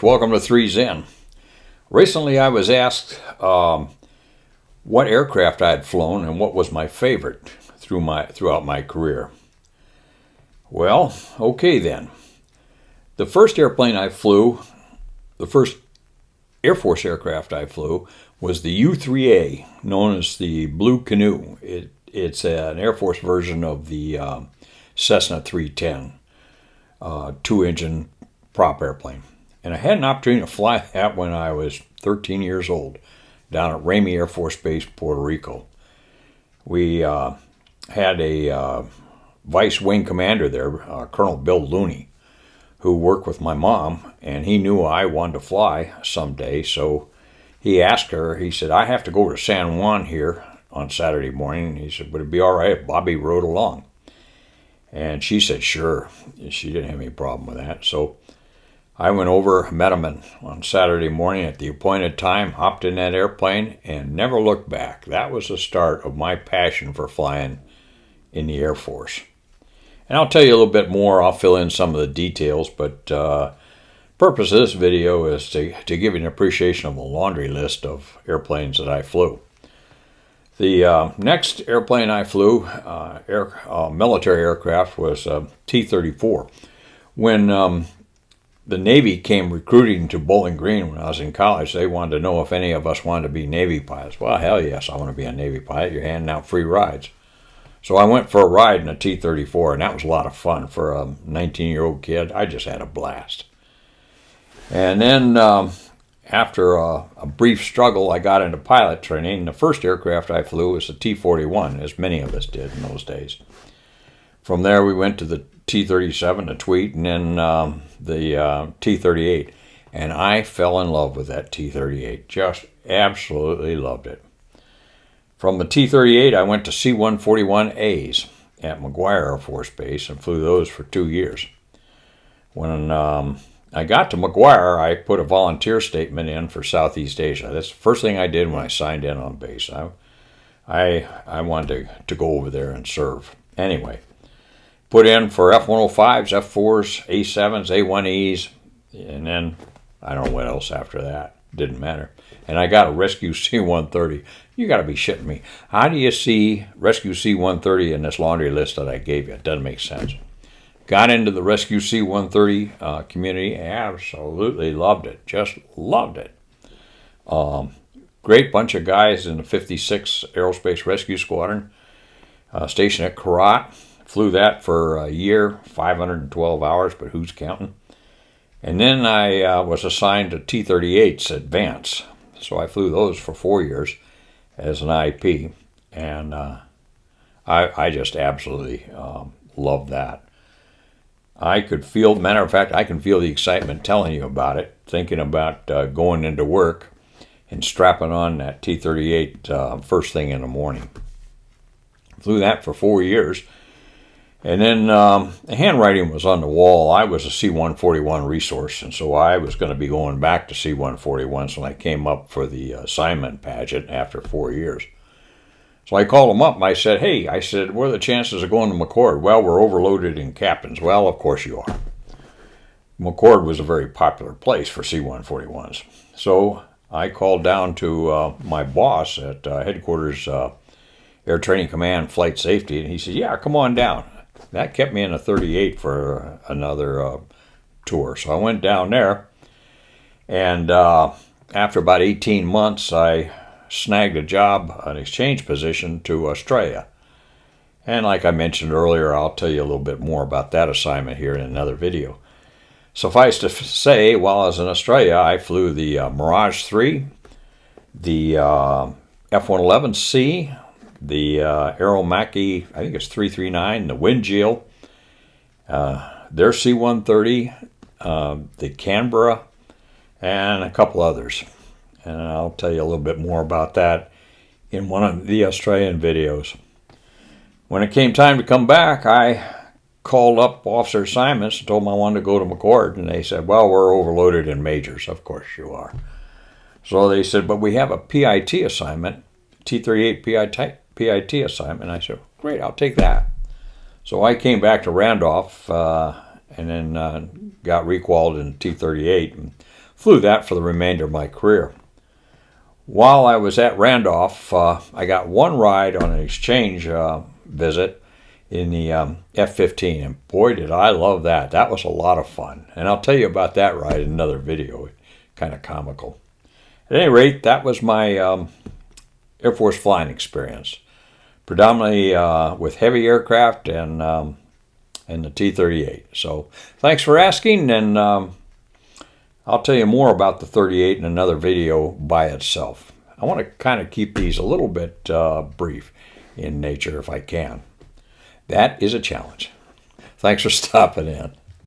Welcome to Three's In. Recently I was asked what aircraft I had flown and what was my favorite throughout my career. Well, okay then. The first airplane I flew, the first Air Force aircraft I flew, was the U-3A, known as the Blue Canoe. It's an Air Force version of the Cessna 310, two-engine prop airplane. And I had an opportunity to fly that when I was 13 years old down at Ramey Air Force Base, Puerto Rico. We had a vice wing commander there, Colonel Bill Looney, who worked with my mom, and he knew I wanted to fly someday, so he asked her, he said, I have to go to San Juan here on Saturday morning. And he said, would it be all right if Bobby rode along? And she said, sure. She didn't have any problem with that. So I went over, met him on Saturday morning at the appointed time, hopped in that airplane, and never looked back. That was the start of my passion for flying in the Air Force. And I'll tell you a little bit more. I'll fill in some of the details, but purpose of this video is to give you an appreciation of the laundry list of airplanes that I flew. The next airplane I flew, military aircraft, was T-34. When the Navy came recruiting to Bowling Green when I was in college, they wanted to know if any of us wanted to be Navy pilots. Well, hell yes, I want to be a Navy pilot. You're handing out free rides. So I went for a ride in a T-34, and that was a lot of fun for a 19-year-old kid. I just had a blast. And then after a brief struggle, I got into pilot training. The first aircraft I flew was the T-41, as many of us did in those days. From there, we went to the T-37, the Tweet, and then the T-38. And I fell in love with that T-38. Just absolutely loved it. From the T-38, I went to C-141As at McGuire Air Force Base and flew those for 2 years. When I got to McGuire, I put a volunteer statement in for Southeast Asia. That's the first thing I did when I signed in on base. I wanted to go over there and serve. Anyway, put in for F-105s, F-4s, A-7s, A-1Es, and then I don't know what else after that. Didn't matter. And I got a Rescue C-130. You got to be shitting me. How do you see Rescue C-130 in this laundry list that I gave you? It doesn't make sense. Got into the Rescue C-130 community. Absolutely loved it. Just loved it. Great bunch of guys in the 56 Aerospace Rescue Squadron. Stationed at Korat. Flew that for a year, 512 hours, but who's counting? And then I was assigned to T-38s Advance. So I flew those for 4 years as an IP. And I just absolutely loved that. I could feel, matter of fact, I can feel the excitement telling you about it, thinking about going into work and strapping on that T-38 first thing in the morning. Flew that for 4 years. And then the handwriting was on the wall. I was a C-141 resource, and so I was going to be going back to C-141s when I came up for the assignment pageant after 4 years. So I called them up, and I said, hey, what are the chances of going to McCord? Well, we're overloaded in captains. Well, of course you are. McCord was a very popular place for C-141s. So I called down to my boss at headquarters Air Training Command Flight Safety, and he said, yeah, come on down. That kept me in a 38 for another tour. So I went down there, and after about 18 months, I snagged a job, an exchange position to Australia. And like I mentioned earlier, I'll tell you a little bit more about that assignment here in another video. Suffice to say, while I was in Australia, I flew the Mirage 3, the F-111C, the Aeromacchi, I think it's 339, the Windjill, their C-130, the Canberra, and a couple others. And I'll tell you a little bit more about that in one of the Australian videos. When it came time to come back, I called up officer assignments and told them I wanted to go to McCord, and they said, well, we're overloaded in majors. Of course you are. So they said, but we have a PIT assignment, T-38 PIT assignment. And I said, great, I'll take that. So I came back to Randolph and then got requalified in T-38 and flew that for the remainder of my career. While I was at Randolph, I got one ride on an exchange visit in the F-15, and boy, did I love that. That was a lot of fun, and I'll tell you about that ride in another video. Kind of comical. At any rate, that was my Air Force flying experience, predominantly with heavy aircraft and the T-38. So thanks for asking, and I'll tell you more about the 38 in another video by itself. I want to kind of keep these a little bit brief in nature if I can. That is a challenge. Thanks for stopping in.